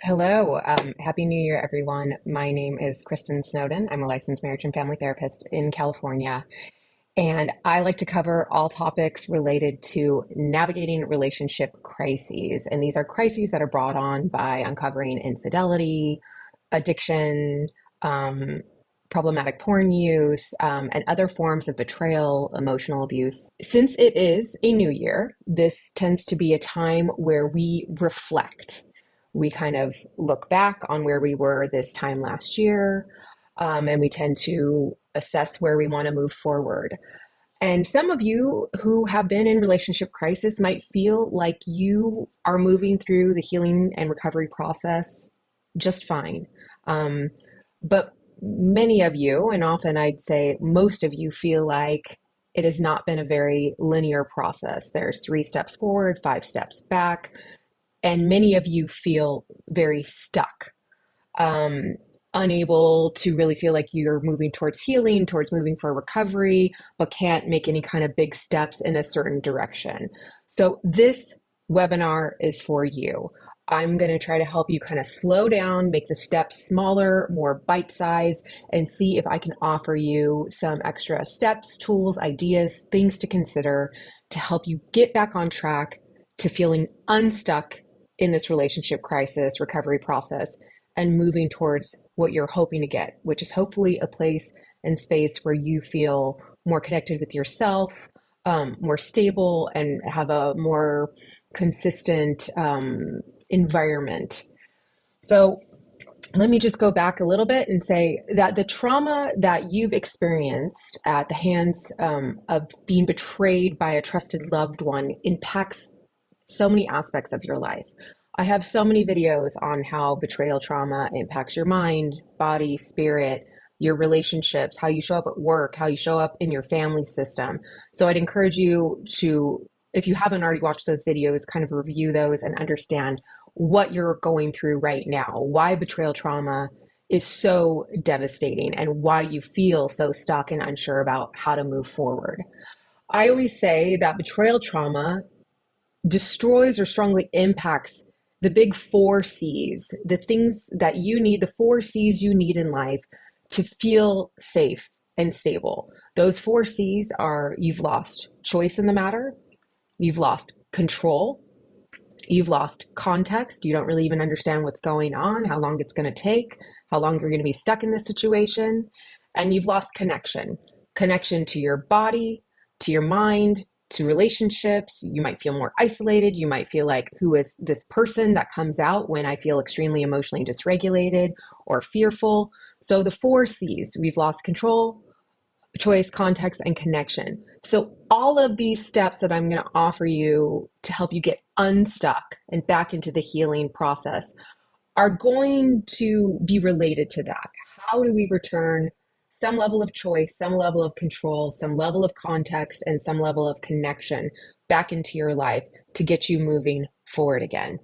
Hello. Happy New Year, everyone. My name is Kristin Snowden. I'm a licensed marriage and family therapist in California, and I like to cover all topics related to navigating relationship crises. And these are crises that are brought on by uncovering infidelity, addiction, um, problematic porn use, and other forms of betrayal, emotional abuse. Since it is a new year, this tends to be a time where we reflect. We kind of look back on where we were this time last year, and we tend to assess where we want to move forward. And some of you who have been in relationship crisis might feel like you are moving through the healing and recovery process just fine. Um, but many of you, and often I'd say most of you, feel like it has not been a very linear process. There's 3 steps forward, 5 steps back, and many of you feel very stuck, um, unable to really feel like you're moving towards healing, towards moving for recovery, but can't make any kind of big steps in a certain direction. So this webinar is for you. I'm going to try to help you kind of slow down, make the steps smaller, more bite-sized, and see if I can offer you some extra steps, tools, ideas, things to consider to help you get back on track to feeling unstuck in this relationship crisis recovery process and moving towards what you're hoping to get, which is hopefully a place and space where you feel more connected with yourself, more stable, and have a more consistent environment. So let me just go back a little bit and say that the trauma that you've experienced at the hands of being betrayed by a trusted loved one impacts so many aspects of your life. I have so many videos on how betrayal trauma impacts your mind, body, spirit, your relationships, how you show up at work, how you show up in your family system. So I'd encourage you to, if you haven't already watched those videos, kind of review those and understand what you're going through right now, why betrayal trauma is so devastating, and why you feel so stuck and unsure about how to move forward. I always say that betrayal trauma destroys or strongly impacts the big 4 C's, the things that you need, the 4 C's you need in life to feel safe and stable. Those 4 C's are: you've lost choice in the matter, you've lost control, you've lost context. You don't really even understand what's going on, how long it's going to take, how long you're going to be stuck in this situation, and you've lost connection. Connection to your body, to your mind, to relationships. You might feel more isolated. You might feel like, who is this person that comes out when I feel extremely emotionally dysregulated or fearful? So the 4 C's: we've lost control, choice, context, and connection. So all of these steps that I'm going to offer you to help you get unstuck and back into the healing process are going to be related to that. How do we return some level of choice, some level of control, some level of context, and some level of connection back into your life to get you moving forward again?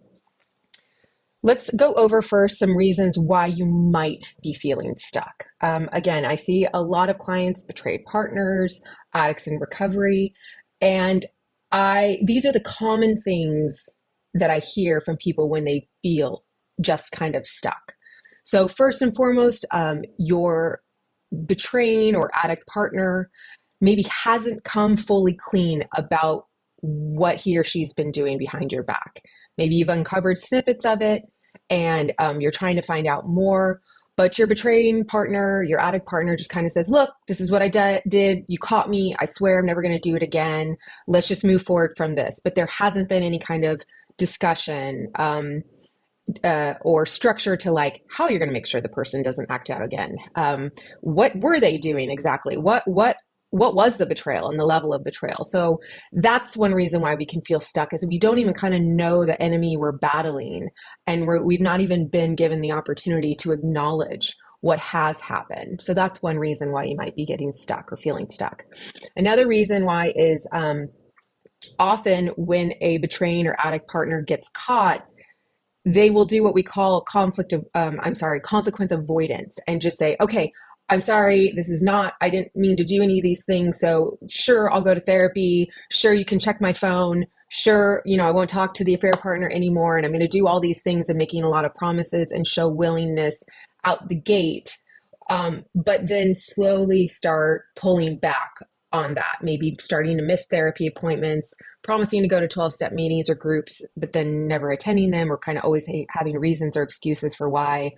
Let's go over first some reasons why you might be feeling stuck. Again, I see a lot of clients, betrayed partners, addicts in recovery, and these are the common things that I hear from people when they feel just kind of stuck. So first and foremost, your betraying or addict partner maybe hasn't come fully clean about what he or she's been doing behind your back. Maybe you've uncovered snippets of it and you're trying to find out more, but your betraying partner, your addict partner just kind of says, look, this is what I did. You caught me. I swear I'm never going to do it again. Let's just move forward from this. But there hasn't been any kind of discussion or structure to like how you're going to make sure the person doesn't act out again. What were they doing exactly? What was the betrayal and the level of betrayal? So that's one reason why we can feel stuck, is we don't even kind of know the enemy we're battling, and we've not even been given the opportunity to acknowledge what has happened. So that's one reason why you might be getting stuck or feeling stuck. Another reason why is often when a betraying or addict partner gets caught, they will do what we call consequence avoidance, and just say, okay, I'm sorry, I didn't mean to do any of these things. So sure, I'll go to therapy. Sure, you can check my phone, sure, I won't talk to the affair partner anymore, and I'm going to do all these things and making a lot of promises and show willingness out the gate, but then slowly start pulling back on that, maybe starting to miss therapy appointments, promising to go to 12-step meetings or groups, but then never attending them, or kind of always having reasons or excuses for why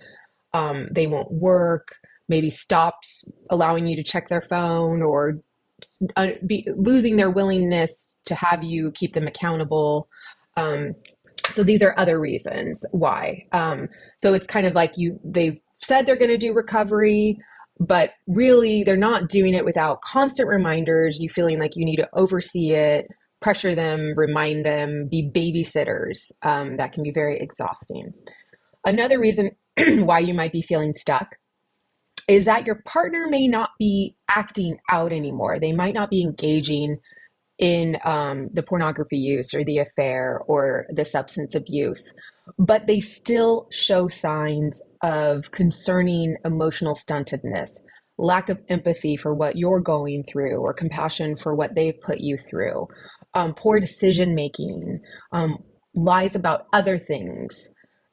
they won't work, maybe stops allowing you to check their phone, or losing their willingness to have you keep them accountable. So these are other reasons why. So it's kind of like they've said they're going to do recovery, but really they're not doing it without constant reminders, you feeling like you need to oversee it, pressure them, remind them, be babysitters. That can be very exhausting. Another reason why you might be feeling stuck is that your partner may not be acting out anymore. They might not be engaging in the pornography use or the affair or the substance abuse, but they still show signs of concerning emotional stuntedness, lack of empathy for what you're going through, or compassion for what they've put you through, poor decision making, lies about other things,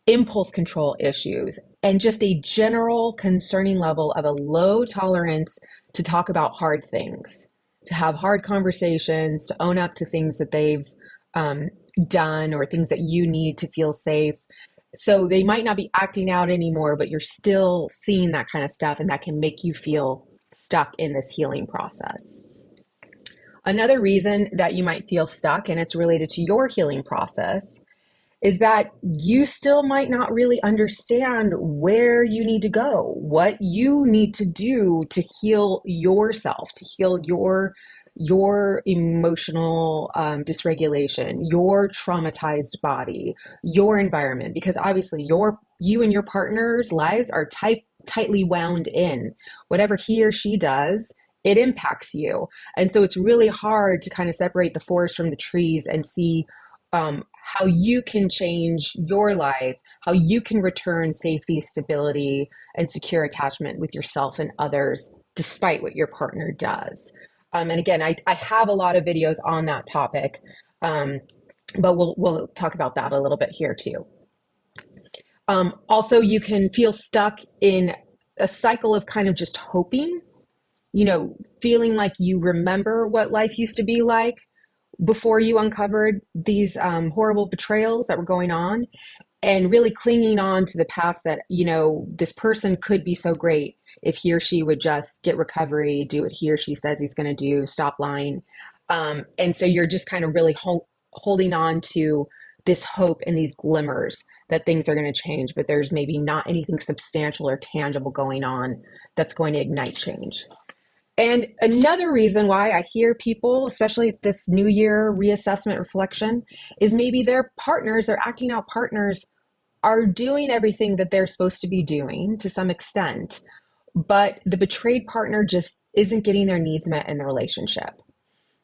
impulse control issues, and just a general concerning level of a low tolerance to talk about hard things, to have hard conversations, to own up to things that they've done or things that you need to feel safe. So they might not be acting out anymore, but you're still seeing that kind of stuff, and that can make you feel stuck in this healing process. Another reason that you might feel stuck, and it's related to your healing process, is that you still might not really understand where you need to go, what you need to do to heal yourself, to heal your emotional dysregulation, your traumatized body, your environment, because obviously you and your partner's lives are tightly wound in. Whatever he or she does, it impacts you. And so it's really hard to kind of separate the forest from the trees and see how you can change your life, how you can return safety, stability, and secure attachment with yourself and others, despite what your partner does. And again, I have a lot of videos on that topic, but we'll talk about that a little bit here too. Also, you can feel stuck in a cycle of kind of just hoping, feeling like you remember what life used to be like before you uncovered these horrible betrayals that were going on, and really clinging on to the past that, this person could be so great if he or she would just get recovery, do what he or she says he's going to do, stop lying. And so you're just kind of really holding on to this hope and these glimmers that things are going to change, but there's maybe not anything substantial or tangible going on that's going to ignite change. And another reason why I hear people, especially at this new year reassessment reflection, is maybe their acting out partners, are doing everything that they're supposed to be doing to some extent, but the betrayed partner just isn't getting their needs met in the relationship.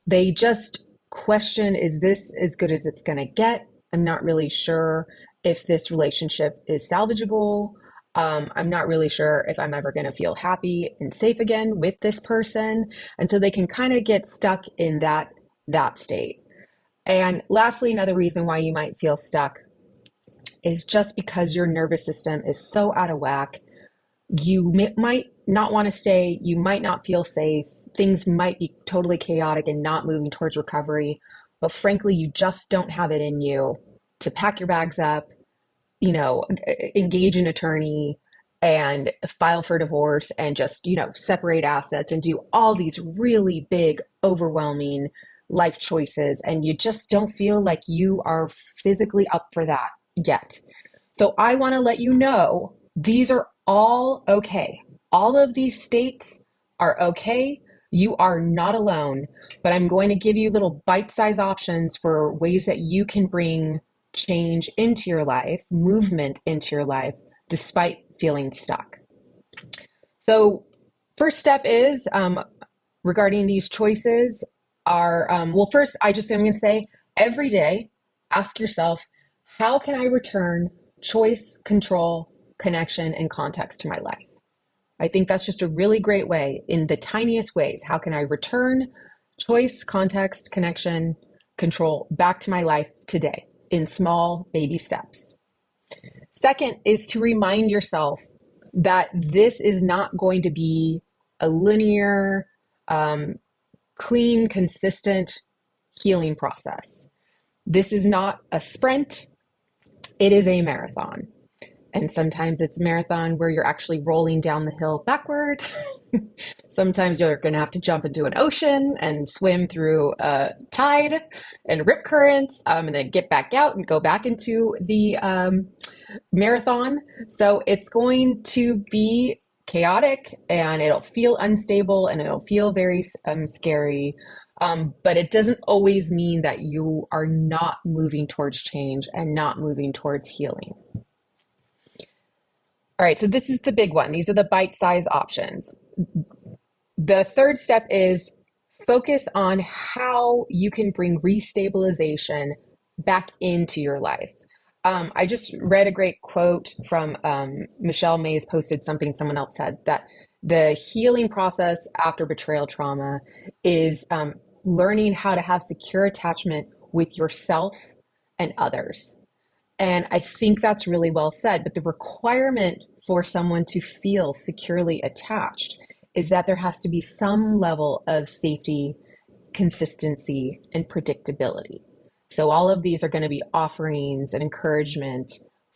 They just question, is this as good as it's going to get? I'm not really sure if this relationship is salvageable. I'm not really sure if I'm ever going to feel happy and safe again with this person. And so they can kind of get stuck in that state. And lastly, another reason why you might feel stuck is just because your nervous system is so out of whack. You might not want to stay. You might not feel safe. Things might be totally chaotic and not moving towards recovery. But frankly, you just don't have it in you to pack your bags up, engage an attorney and file for divorce and just, separate assets and do all these really big, overwhelming life choices. And you just don't feel like you are physically up for that yet. So I want to let you know, these are all okay. All of these states are okay. You are not alone, but I'm going to give you little bite-sized options for ways that you can bring change into your life, movement into your life, despite feeling stuck. So first step is, regarding these choices are, first, I'm going to say every day, ask yourself, how can I return choice, control, connection, and context to my life? I think that's just a really great way, in the tiniest ways. How can I return choice, context, connection, control back to my life today in small baby steps. Second is to remind yourself that this is not going to be a linear, clean, consistent healing process. This is not a sprint, it is a marathon. And sometimes it's a marathon where you're actually rolling down the hill backward. Sometimes you're going to have to jump into an ocean and swim through a tide and rip currents, and then get back out and go back into the marathon. So it's going to be chaotic, and it'll feel unstable, and it'll feel very scary. But it doesn't always mean that you are not moving towards change and not moving towards healing. All right, so this is the big one. These are the bite-sized options. The third step is focus on how you can bring restabilization back into your life. I just read a great quote from Michelle Mays posted something someone else said, that the healing process after betrayal trauma is learning how to have secure attachment with yourself and others. And I think that's really well said. But the requirement for someone to feel securely attached is that there has to be some level of safety, consistency, and predictability. So all of these are going to be offerings and encouragement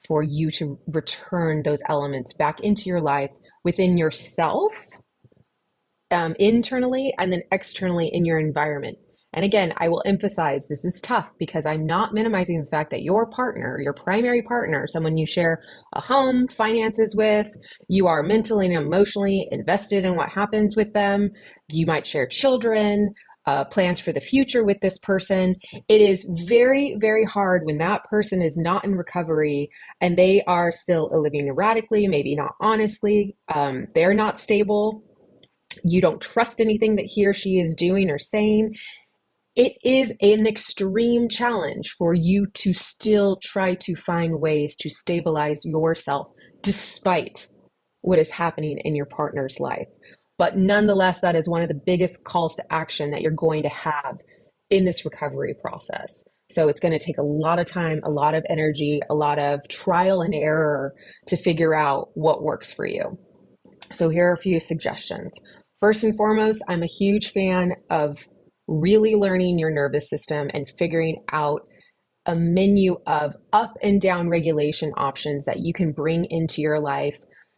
for you to return those elements back into your life within yourself, internally, and then externally in your environment. And again, I will emphasize this is tough because I'm not minimizing the fact that your partner, your primary partner, someone you share a home, finances with, you are mentally and emotionally invested in what happens with them. You might share children, plans for the future with this person. It is very, very hard when that person is not in recovery and they are still living erratically, maybe not honestly, they're not stable. You don't trust anything that he or she is doing or saying. It is an extreme challenge for you to still try to find ways to stabilize yourself despite what is happening in your partner's life. But nonetheless, that is one of the biggest calls to action that you're going to have in this recovery process. So it's going to take a lot of time, a lot of energy, a lot of trial and error to figure out what works for you. So here are a few suggestions. First and foremost, I'm a huge fan of really learning your nervous system and figuring out a menu of up and down regulation options that you can bring into your life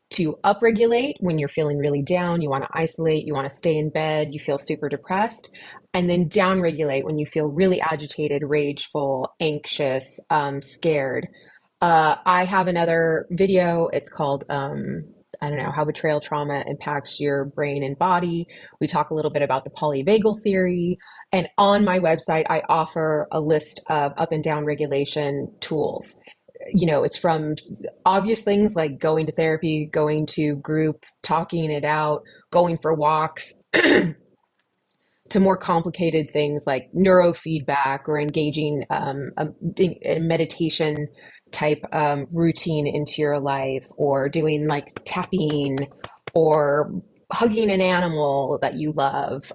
to upregulate when you're feeling really down, you want to isolate, you want to stay in bed, you feel super depressed, and then downregulate when you feel really agitated, rageful, anxious, scared. I have another video. It's called I don't know, how betrayal trauma impacts your brain and body. We talk a little bit about the polyvagal theory. And on my website, I offer a list of up and down regulation tools. You know, it's from obvious things like going to therapy, going to group, talking it out, going for walks, to more complicated things like neurofeedback or engaging a meditation type routine into your life, or doing like tapping or hugging an animal that you love.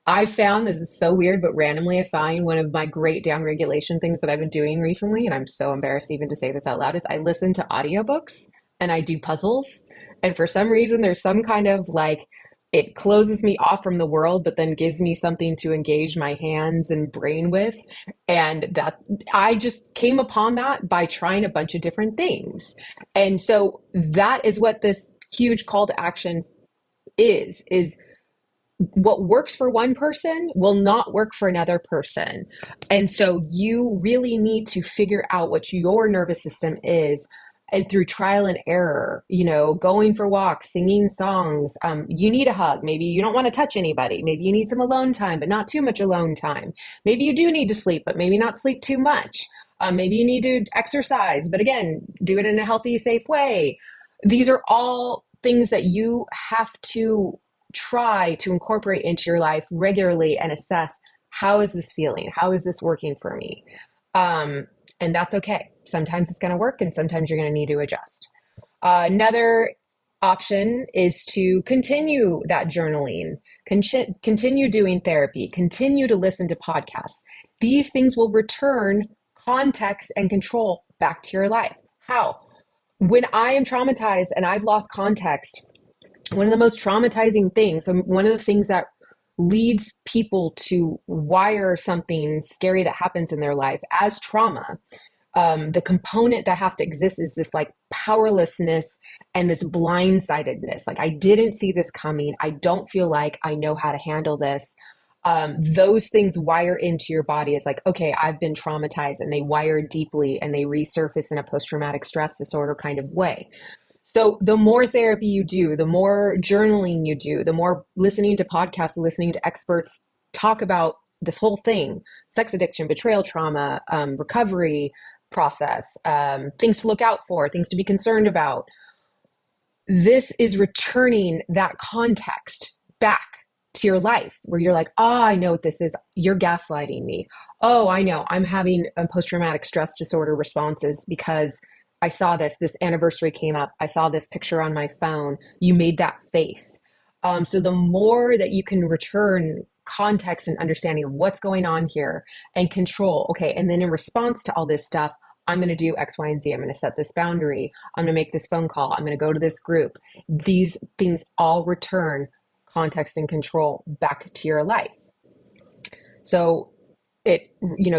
I found, this is so weird, but randomly I find one of my great downregulation things that I've been doing recently, and I'm so embarrassed even to say this out loud, is I listen to audiobooks and I do puzzles. And for some reason, there's some kind of like, it closes me off from the world, but then gives me something to engage my hands and brain with. And that I just came upon that by trying a bunch of different things. And so that is what this huge call to action is what works for one person will not work for another person. And so you really need to figure out what your nervous system is. And through trial and error, you know, going for walks, singing songs, you need a hug. Maybe you don't want to touch anybody. Maybe you need some alone time, but not too much alone time. Maybe you do need to sleep, but maybe not sleep too much. Maybe you need to exercise, but again, do it in a healthy, safe way. These are all things that you have to try to incorporate into your life regularly and assess, how is this feeling? How is this working for me? And that's okay. Sometimes it's going to work and sometimes you're going to need to adjust. Another option is to continue that journaling, continue doing therapy, continue to listen to podcasts. these things will return context and control back to your life. How? When I am traumatized and I've lost context, one of the most traumatizing things, one of the things that leads people to wire something scary that happens in their life as trauma, the component that has to exist is this like powerlessness and this blindsidedness. Like, I didn't see this coming. I don't feel like I know how to handle this. Those things wire into your body as like, okay, I've been traumatized, and they wire deeply and they resurface in a post-traumatic stress disorder kind of way. So the more therapy you do, the more journaling you do, the more listening to podcasts, listening to experts talk about this whole thing, sex addiction, betrayal trauma, recovery process, things to look out for, things to be concerned about. This is returning that context back to your life where you're like, oh, I know what this is. You're gaslighting me. Oh, I know. I'm having a post-traumatic stress disorder responses because I saw this anniversary came up. I saw this picture on my phone. You made that face. So the more that you can return context and understanding of what's going on here and control, okay, and then in response to all this stuff, I'm going to do X, Y, and Z. I'm going to set this boundary. I'm going to make this phone call. I'm going to go to this group. These things all return context and control back to your life. So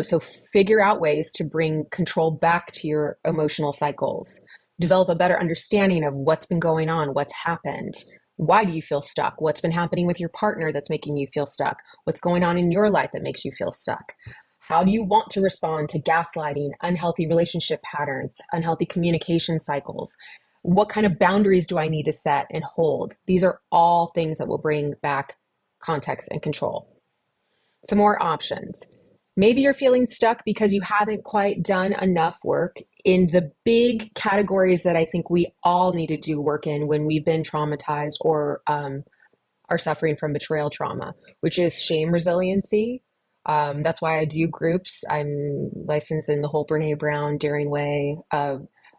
so figure out ways to bring control back to your emotional cycles. Develop a better understanding of what's been going on, what's happened. Why do you feel stuck? What's been happening with your partner that's making you feel stuck? What's going on in your life that makes you feel stuck? How do you want to respond to gaslighting, unhealthy relationship patterns, unhealthy communication cycles? What kind of boundaries do I need to set and hold? These are all things that will bring back context and control. Some more options. Maybe you're feeling stuck because you haven't quite done enough work in the big categories that I think we all need to do work in when we've been traumatized or are suffering from betrayal trauma, which is shame resiliency. That's why I do groups. I'm licensed in the whole Brene Brown, Daring Way,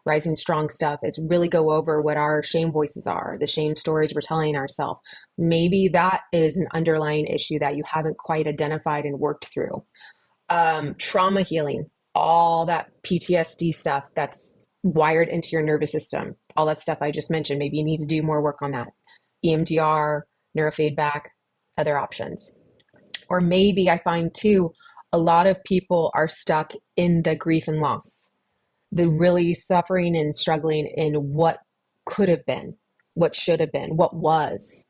Rising Strong stuff. It's really go over what our shame voices are, the shame stories we're telling ourselves. Maybe that is an underlying issue that you haven't quite identified and worked through. Trauma healing, all that PTSD stuff that's wired into your nervous system, all that stuff I just mentioned. Maybe you need to do more work on that. EMDR, neurofeedback, other options. Or maybe I find too, a lot of people are stuck in the grief and loss, the really suffering and struggling in what could have been, what should have been, what was.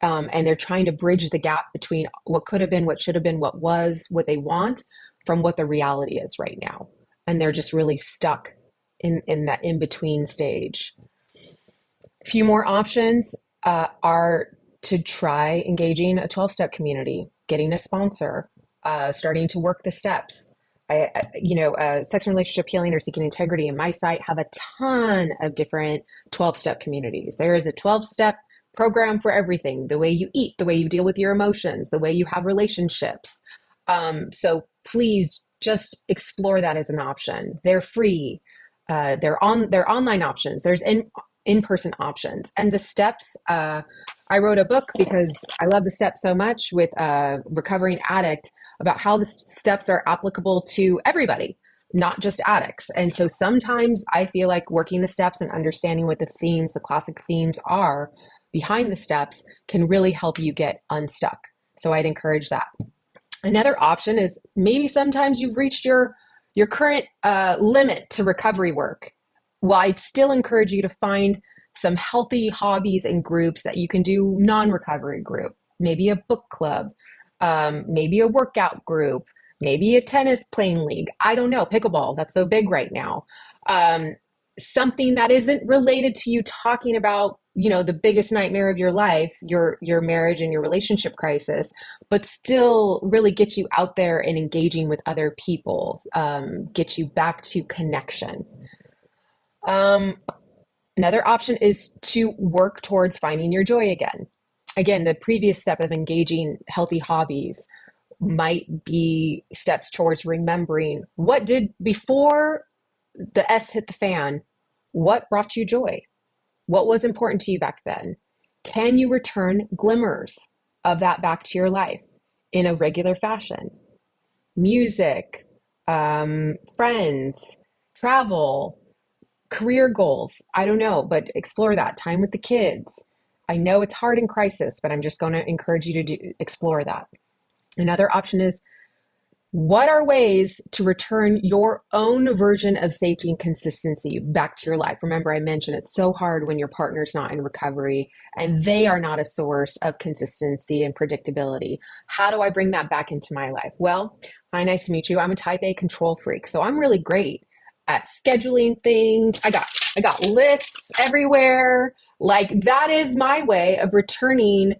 And they're trying to bridge the gap between what could have been, what should have been, what was, what they want from what the reality is right now. And they're just really stuck in that in-between stage. A few more options are to try engaging a 12-step community, getting a sponsor, starting to work the steps. Sex and relationship healing or seeking integrity in my site have a ton of different 12-step communities. There is a 12-step program for everything, the way you eat, the way you deal with your emotions, the way you have relationships. So please just explore that as an option. They're free. They're online options. There's in-person options. And the steps, I wrote a book because I love the steps so much with a recovering addict about how the steps are applicable to everybody, not just addicts. And so sometimes I feel like working the steps and understanding what the classic themes are behind the steps can really help you get unstuck. So I'd encourage that. Another option is maybe sometimes you've reached your current limit to recovery work. Well, I'd still encourage you to find some healthy hobbies and groups that you can do non-recovery group, maybe a book club, maybe a workout group, maybe a tennis playing league. I don't know, pickleball, that's so big right now. Something that isn't related to you talking about, the biggest nightmare of your life, your marriage and your relationship crisis, but still really get you out there and engaging with other people, get you back to connection. Another option is to work towards finding your joy again. Again, the previous step of engaging healthy hobbies might be steps towards remembering what did before the S hit the fan, what brought you joy? What was important to you back then? Can you return glimmers of that back to your life in a regular fashion? music, friends, travel, career goals. I don't know, but explore that. Time with the kids. I know it's hard in crisis, but I'm just going to encourage you to explore that. Another option is, what are ways to return your own version of safety and consistency back to your life? Remember, I mentioned it's so hard when your partner's not in recovery and they are not a source of consistency and predictability. How do I bring that back into my life? Well, hi, nice to meet you. I'm a type A control freak, so I'm really great at scheduling things. I got lists everywhere. Like, that is my way of returning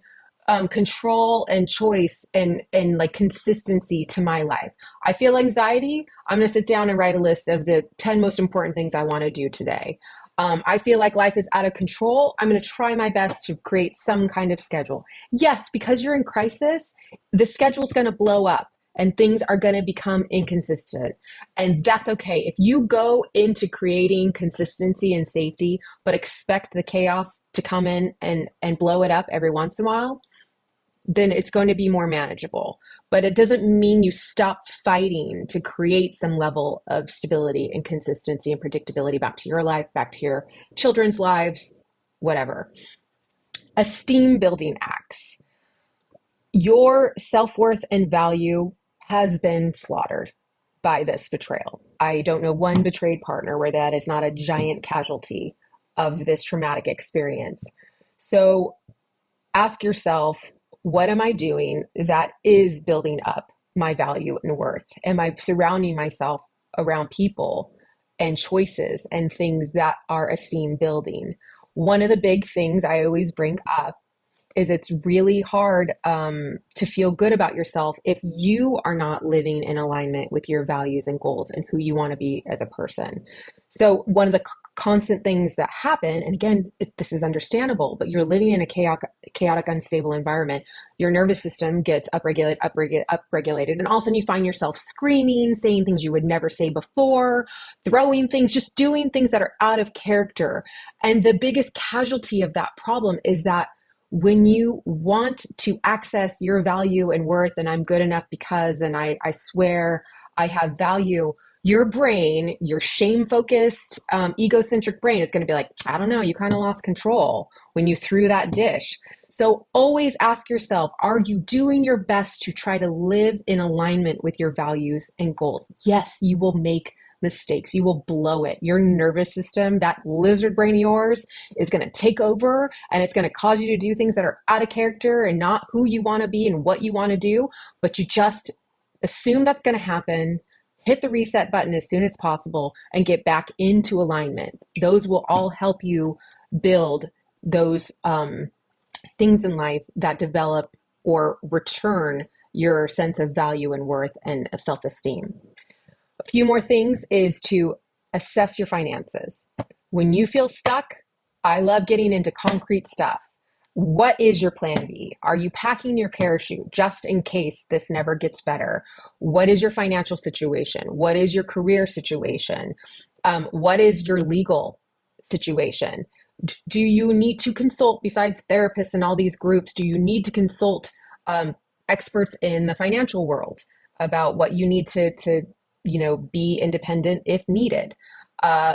control and choice and like consistency to my life. I feel anxiety. I'm going to sit down and write a list of the 10 most important things I want to do today. I feel like life is out of control. I'm going to try my best to create some kind of schedule. Yes, because you're in crisis, the schedule's going to blow up and things are going to become inconsistent. And that's okay. If you go into creating consistency and safety, but expect the chaos to come in and blow it up every once in a while, then it's going to be more manageable. But it doesn't mean you stop fighting to create some level of stability and consistency and predictability back to your life, back to your children's lives, whatever. Esteem building acts. Your self-worth and value has been slaughtered by this betrayal. I don't know one betrayed partner where that is not a giant casualty of this traumatic experience. So ask yourself, what am I doing that is building up my value and worth? Am I surrounding myself around people and choices and things that are esteem building? One of the big things I always bring up is it's really hard to feel good about yourself if you are not living in alignment with your values and goals and who you want to be as a person. So one of the constant things that happen, and again, this is understandable, but you're living in a chaotic, unstable environment. Your nervous system gets upregulated, and all of a sudden you find yourself screaming, saying things you would never say before, throwing things, just doing things that are out of character. And the biggest casualty of that problem is that when you want to access your value and worth, and I'm good enough because, and I swear I have value, your brain, your shame-focused, egocentric brain is going to be like, I don't know, you kind of lost control when you threw that dish. So always ask yourself, are you doing your best to try to live in alignment with your values and goals? Yes, you will make mistakes. You will blow it. Your nervous system, that lizard brain of yours, is going to take over and it's going to cause you to do things that are out of character and not who you want to be and what you want to do. But you just assume that's going to happen, hit the reset button as soon as possible, and get back into alignment. Those will all help you build those things in life that develop or return your sense of value and worth and of self-esteem. A few more things is to assess your finances. When you feel stuck, I love getting into concrete stuff. What is your plan B? Are you packing your parachute just in case this never gets better? What is your financial situation? What is your career situation? What is your legal situation? Do you need to consult, besides therapists and all these groups, do you need to consult experts in the financial world about what you need to be independent if needed?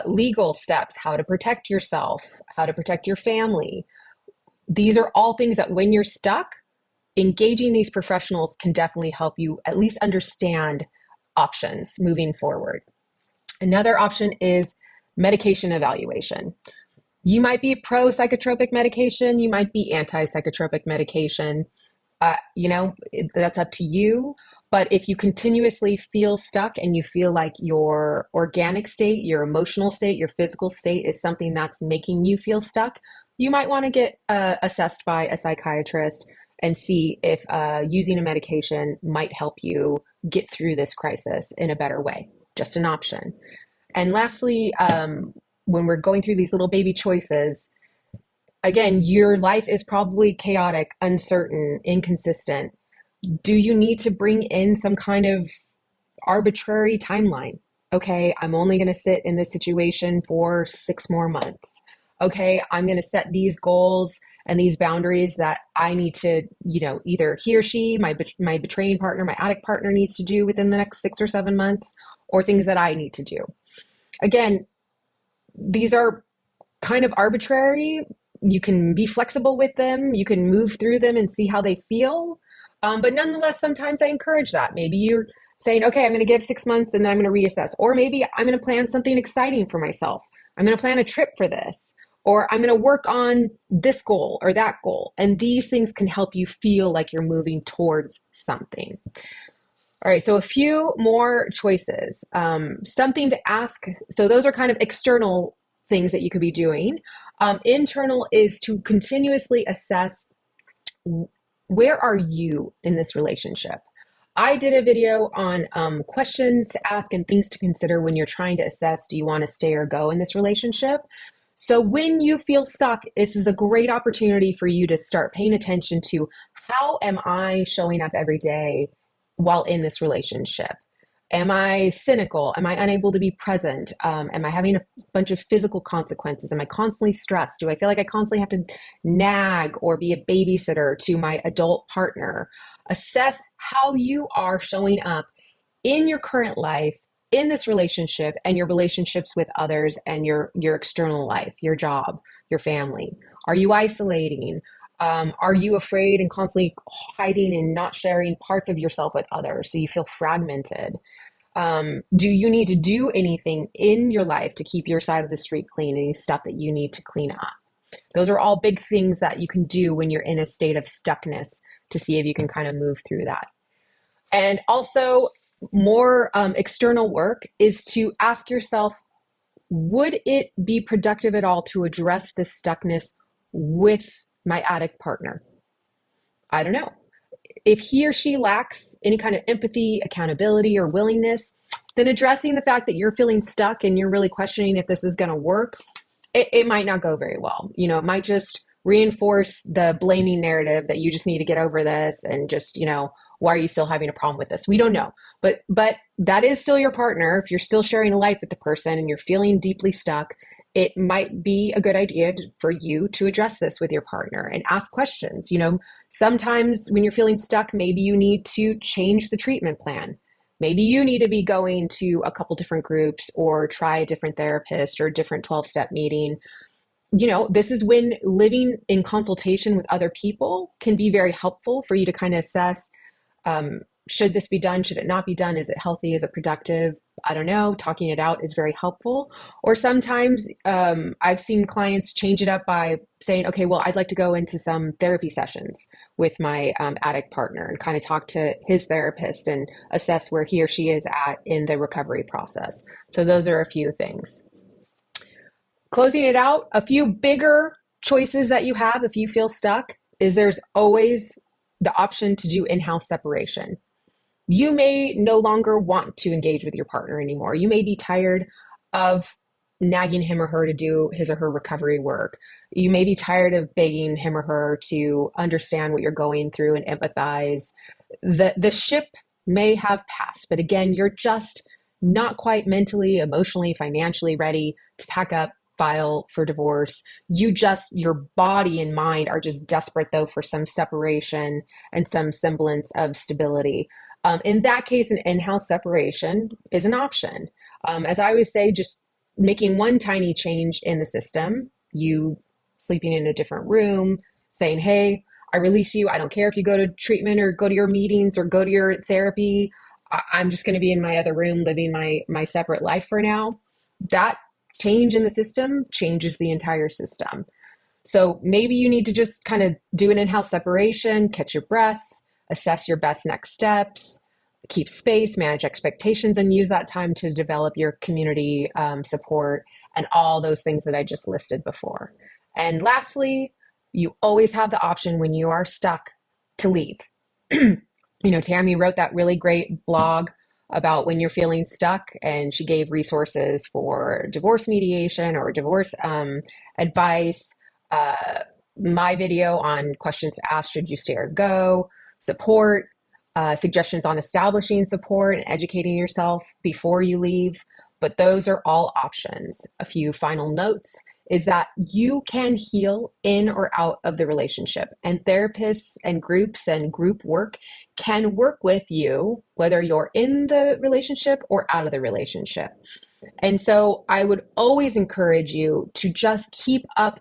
Legal steps, how to protect yourself, how to protect your family. These are all things that when you're stuck, engaging these professionals can definitely help you at least understand options moving forward. Another option is medication evaluation. You might be pro psychotropic medication, you might be anti psychotropic medication. That's up to you. But if you continuously feel stuck and you feel like your organic state, your emotional state, your physical state is something that's making you feel stuck, you might want to get assessed by a psychiatrist and see if using a medication might help you get through this crisis in a better way. Just an option. And lastly, when we're going through these little baby choices, again, your life is probably chaotic, uncertain, inconsistent. Do you need to bring in some kind of arbitrary timeline? Okay, I'm only going to sit in this situation for 6 more months. okay, I'm going to set these goals and these boundaries that I need to, either he or she, my betraying partner, my addict partner needs to do within the next 6 or 7 months, or things that I need to do. Again, these are kind of arbitrary. You can be flexible with them. You can move through them and see how they feel. But nonetheless, sometimes I encourage that. Maybe you're saying, okay, I'm going to give 6 months and then I'm going to reassess. Or maybe I'm going to plan something exciting for myself. I'm going to plan a trip for this. Or I'm going to work on this goal or that goal. And these things can help you feel like you're moving towards something. All right, so a few more choices. Something to ask. So those are kind of external things that you could be doing. Internal is to continuously assess, where are you in this relationship? I did a video on questions to ask and things to consider when you're trying to assess, do you want to stay or go in this relationship? So when you feel stuck, this is a great opportunity for you to start paying attention to, how am I showing up every day while in this relationship? Am I cynical? Am I unable to be present? Am I having a bunch of physical consequences? Am I constantly stressed? Do I feel like I constantly have to nag or be a babysitter to my adult partner? Assess how you are showing up in your current life, in this relationship, and your relationships with others, and your external life, your job, your family. Are you isolating? Are you afraid and constantly hiding and not sharing parts of yourself with others so you feel fragmented? Do you need to do anything in your life to keep your side of the street clean? Any stuff that you need to clean up? Those are all big things that you can do when you're in a state of stuckness, to see if you can kind of move through that. And also, more external work is to ask yourself, would it be productive at all to address this stuckness with my addict partner? I don't know. If he or she lacks any kind of empathy, accountability, or willingness, then addressing the fact that you're feeling stuck and you're really questioning if this is going to work, it might not go very well. It might just reinforce the blaming narrative that you just need to get over this, and just, why are you still having a problem with this? We don't know. But that is still your partner. If you're still sharing a life with the person and you're feeling deeply stuck, it might be a good idea for you to address this with your partner and ask questions. Sometimes when you're feeling stuck, maybe you need to change the treatment plan. Maybe you need to be going to a couple different groups, or try a different therapist, or a different 12-step meeting. This is when living in consultation with other people can be very helpful for you to kind of assess, should this be done? Should it not be done? Is it healthy? Is it productive? I don't know. Talking it out is very helpful. Or sometimes I've seen clients change it up by saying, okay, well, I'd like to go into some therapy sessions with my addict partner and kind of talk to his therapist and assess where he or she is at in the recovery process. So those are a few things. Closing it out, a few bigger choices that you have if you feel stuck is, there's always the option to do in-house separation. You may no longer want to engage with your partner anymore. You may be tired of nagging him or her to do his or her recovery work. You may be tired of begging him or her to understand what you're going through and empathize. The ship may have passed, but again, you're just not quite mentally, emotionally, financially ready to pack up, file for divorce. Your body and mind are just desperate, though, for some separation and some semblance of stability. In that case, an in-house separation is an option. As I always say, just making one tiny change in the system, you sleeping in a different room, saying, hey, I release you. I don't care if you go to treatment or go to your meetings or go to your therapy. I'm just going to be in my other room living my separate life for now. That change in the system changes the entire system. So maybe you need to just kind of do an in-house separation, catch your breath, assess your best next steps, keep space, manage expectations, and use that time to develop your community support and all those things that I just listed before. And lastly, you always have the option when you are stuck to leave. Tammy wrote that really great blog about when you're feeling stuck, and she gave resources for divorce mediation or divorce advice. My video on questions to ask, should you stay or go, support, suggestions on establishing support and educating yourself before you leave. But those are all options. A few final notes is that you can heal in or out of the relationship. And therapists and groups and group work can work with you, whether you're in the relationship or out of the relationship. And so I would always encourage you to just keep up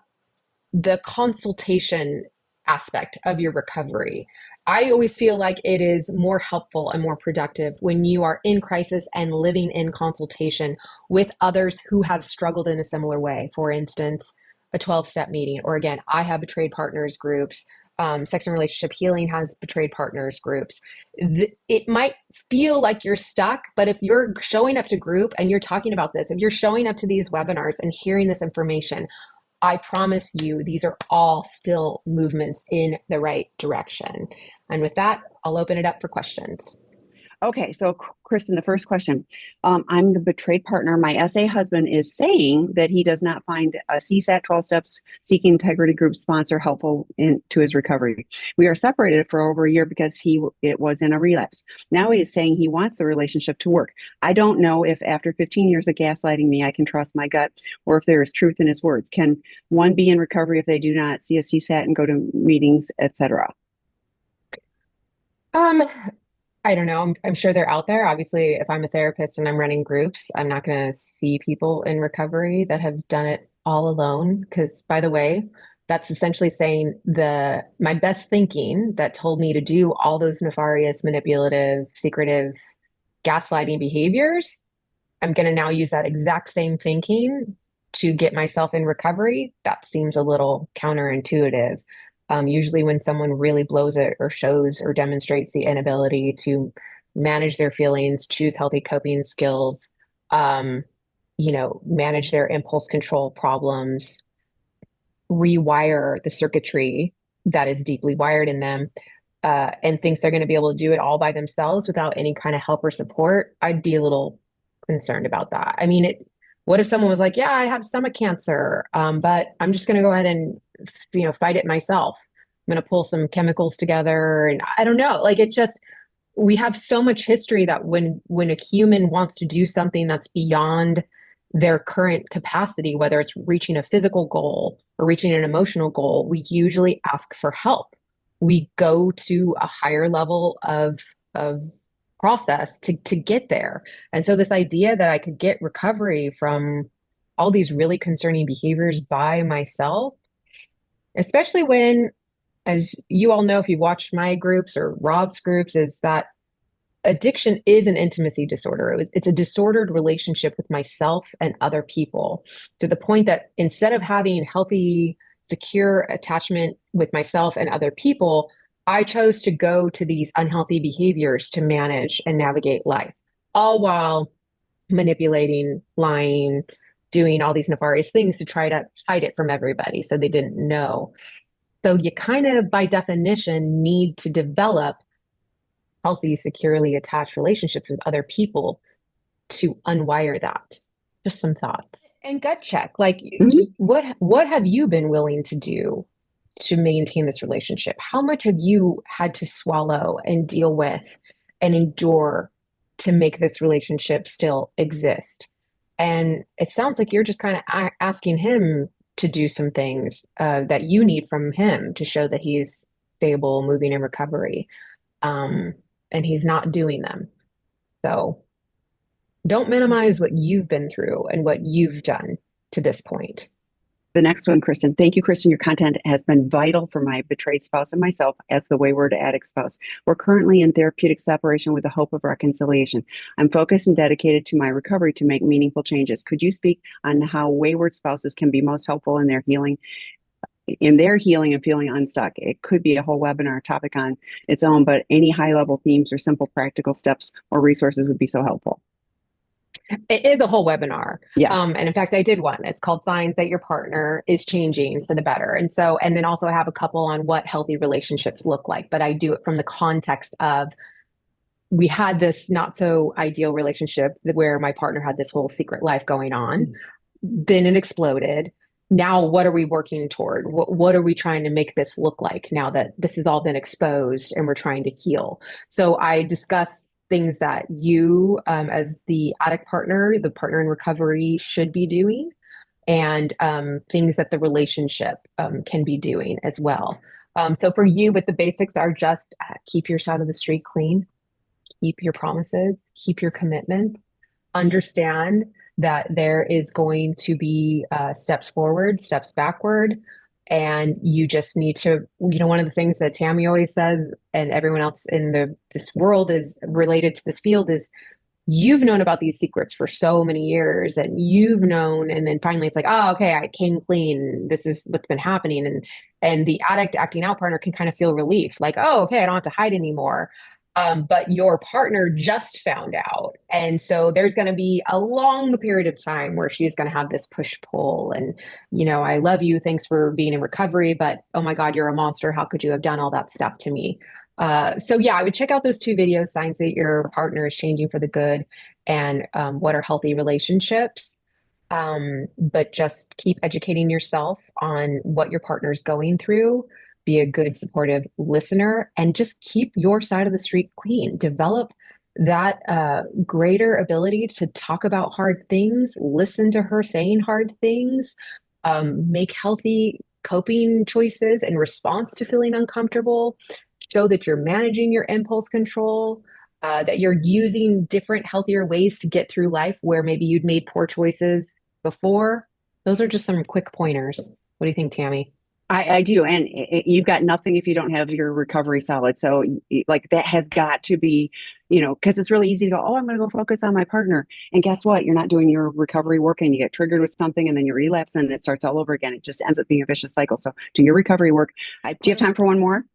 the consultation aspect of your recovery. I always feel like it is more helpful and more productive when you are in crisis and living in consultation with others who have struggled in a similar way. For instance, a 12-step meeting, or again, I have betrayed partners groups. Sex and relationship healing has betrayed partners groups. It might feel like you're stuck, but if you're showing up to group and you're talking about this, if you're showing up to these webinars and hearing this information, I promise you, these are all still movements in the right direction. And with that, I'll open it up for questions. Okay, so Kristin, the first question. I'm the betrayed partner. My SA husband is saying that he does not find a CSAT 12 steps seeking integrity group sponsor helpful to his recovery. We are separated for over a year because it was in a relapse. Now he is saying he wants the relationship to work. I don't know if after 15 years of gaslighting me, I can trust my gut or if there is truth in his words. Can one be in recovery if they do not see a CSAT and go to meetings, etc.? I don't know. I'm sure they're out there. Obviously, if I'm a therapist and I'm running groups, I'm not going to see people in recovery that have done it all alone. Because, by the way, that's essentially saying my best thinking that told me to do all those nefarious, manipulative, secretive, gaslighting behaviors. I'm going to now use that exact same thinking to get myself in recovery. That seems a little counterintuitive. Usually when someone really blows it or shows or demonstrates the inability to manage their feelings, choose healthy coping skills, manage their impulse control problems, rewire the circuitry that is deeply wired in them, and think they're going to be able to do it all by themselves without any kind of help or support, I'd be a little concerned about that. I mean, what if someone was like, yeah, I have stomach cancer, but I'm just going to go ahead and, fight it myself. I'm going to pull some chemicals together. And I don't know, like we have so much history that when a human wants to do something that's beyond their current capacity, whether it's reaching a physical goal or reaching an emotional goal, we usually ask for help. We go to a higher level of process to get there. And so this idea that I could get recovery from all these really concerning behaviors by myself, especially when, as you all know, if you've watched my groups or Rob's groups, is that addiction is an intimacy disorder. It's a disordered relationship with myself and other people, to the point that instead of having healthy, secure attachment with myself and other people, I chose to go to these unhealthy behaviors to manage and navigate life, all while manipulating, lying, doing all these nefarious things to try to hide it from everybody so they didn't know. So you kind of, by definition, need to develop healthy, securely attached relationships with other people to unwire that. Just some thoughts. And gut check, like what have you been willing to do to maintain this relationship? How much have you had to swallow and deal with and endure to make this relationship still exist? And it sounds like you're just kind of asking him to do some things that you need from him to show that he's stable, moving in recovery. And he's not doing them. So don't minimize what you've been through and what you've done to this point. The next one, Kristin. Thank you, Kristin. Your content has been vital for my betrayed spouse and myself as the wayward addict spouse. We're currently in therapeutic separation with the hope of reconciliation. I'm focused and dedicated to my recovery to make meaningful changes. Could you speak on how wayward spouses can be most helpful in their healing and feeling unstuck? It could be a whole webinar topic on its own, but any high-level themes or simple practical steps or resources would be so helpful. It is a whole webinar. Yes. And in fact, I did one. It's called Signs That Your Partner is Changing for the Better. And then also I have a couple on what healthy relationships look like, but I do it from the context of, we had this not so ideal relationship where my partner had this whole secret life going on. Then it exploded. Now, what are we working toward? What are we trying to make this look like now that this has all been exposed and we're trying to heal? So I discuss things that you, as the addict partner, the partner in recovery, should be doing. and things that the relationship can be doing as well. So for you, but the basics are just keep your side of the street clean, keep your promises, keep your commitments, understand that there is going to be steps forward, steps backward. And you just need to, one of the things that Tammy always says, and everyone else in this world is related to this field, is you've known about these secrets for so many years, and you've known, and then finally it's like, oh, okay, I came clean. This is what's been happening. And the addict acting out partner can kind of feel relief, like, oh, okay, I don't have to hide anymore. But your partner just found out. And so there's going to be a long period of time where she's going to have this push pull. And, I love you. Thanks for being in recovery. But oh my God, you're a monster. How could you have done all that stuff to me? So yeah, I would check out those two videos, signs that your partner is changing for the good, and what are healthy relationships. But just keep educating yourself on what your partner is going through. Be a good supportive listener, and just keep your side of the street clean. Develop that greater ability to talk about hard things, listen to her saying hard things, make healthy coping choices in response to feeling uncomfortable, show that you're managing your impulse control, that you're using different, healthier ways to get through life where maybe you'd made poor choices before. Those are just some quick pointers. What do you think, Tammy? I do. And you've got nothing if you don't have your recovery solid. So like that has got to be, because it's really easy to go, oh, I'm going to go focus on my partner. And guess what? You're not doing your recovery work, and you get triggered with something, and then you relapse, and it starts all over again. It just ends up being a vicious cycle. So do your recovery work. Do you have time for one more?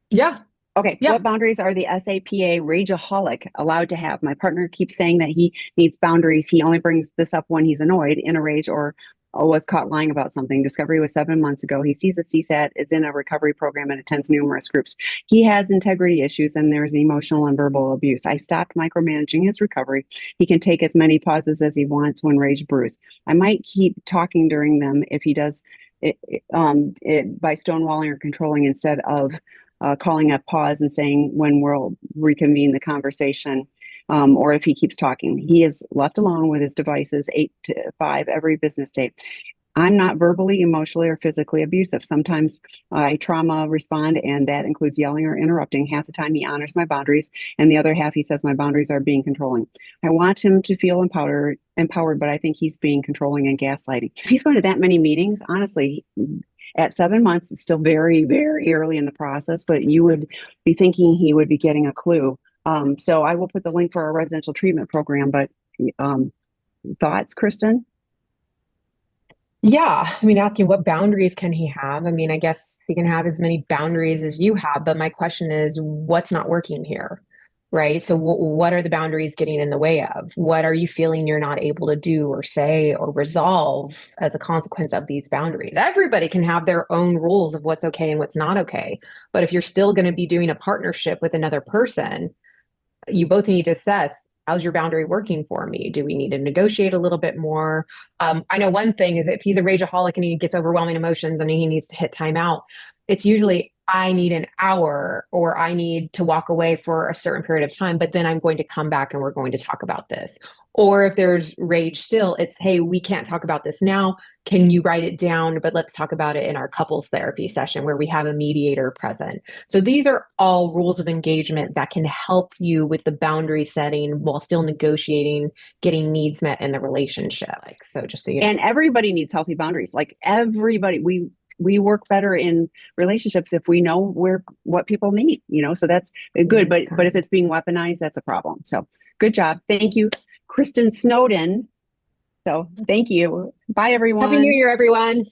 Yeah. Okay. Yeah. What boundaries are the SAPA rageaholic allowed to have? My partner keeps saying that he needs boundaries. He only brings this up when he's annoyed, in a rage, or was caught lying about something. Discovery was 7 months ago. He sees a CSAT, is in a recovery program, and attends numerous groups. He has integrity issues, and there's emotional and verbal abuse. I stopped micromanaging his recovery. He can take as many pauses as he wants when rage brews. I might keep talking during them if he does it by stonewalling or controlling, instead of calling a pause and saying when we'll reconvene the conversation, or if he keeps talking. He is left alone with his devices 8 to 5 every business day. I'm not verbally, emotionally, or physically abusive. Sometimes I trauma respond, and that includes yelling or interrupting. Half the time he honors my boundaries, and the other half he says my boundaries are being controlling. I want him to feel empowered, but I think he's being controlling and gaslighting. If he's going to that many meetings, honestly, at 7 months, it's still very, very early in the process, but you would be thinking he would be getting a clue. So I will put the link for our residential treatment program, but thoughts, Kristin? Yeah. I mean, asking what boundaries can he have? I mean, I guess he can have as many boundaries as you have, but my question is, what's not working here? Right. So, what are the boundaries getting in the way of? What are you feeling you're not able to do or say or resolve as a consequence of these boundaries? Everybody can have their own rules of what's okay and what's not okay. But if you're still going to be doing a partnership with another person, you both need to assess, how's your boundary working for me? Do we need to negotiate a little bit more? I know one thing is, if he's a rageaholic and he gets overwhelming emotions and he needs to hit timeout, it's usually, I need an hour, or I need to walk away for a certain period of time, but then I'm going to come back and we're going to talk about this. Or if there's rage still, it's, hey, we can't talk about this now. Can you write it down? But let's talk about it in our couples therapy session where we have a mediator present. So these are all rules of engagement that can help you with the boundary setting while still negotiating, getting needs met in the relationship. Like, so just so you know. And everybody needs healthy boundaries. Like everybody, we work better in relationships if we know what people need, so that's good. But if it's being weaponized, that's a problem. So good job. Thank you, Kristin Snowden. So thank you. Bye, everyone. Happy New Year, everyone.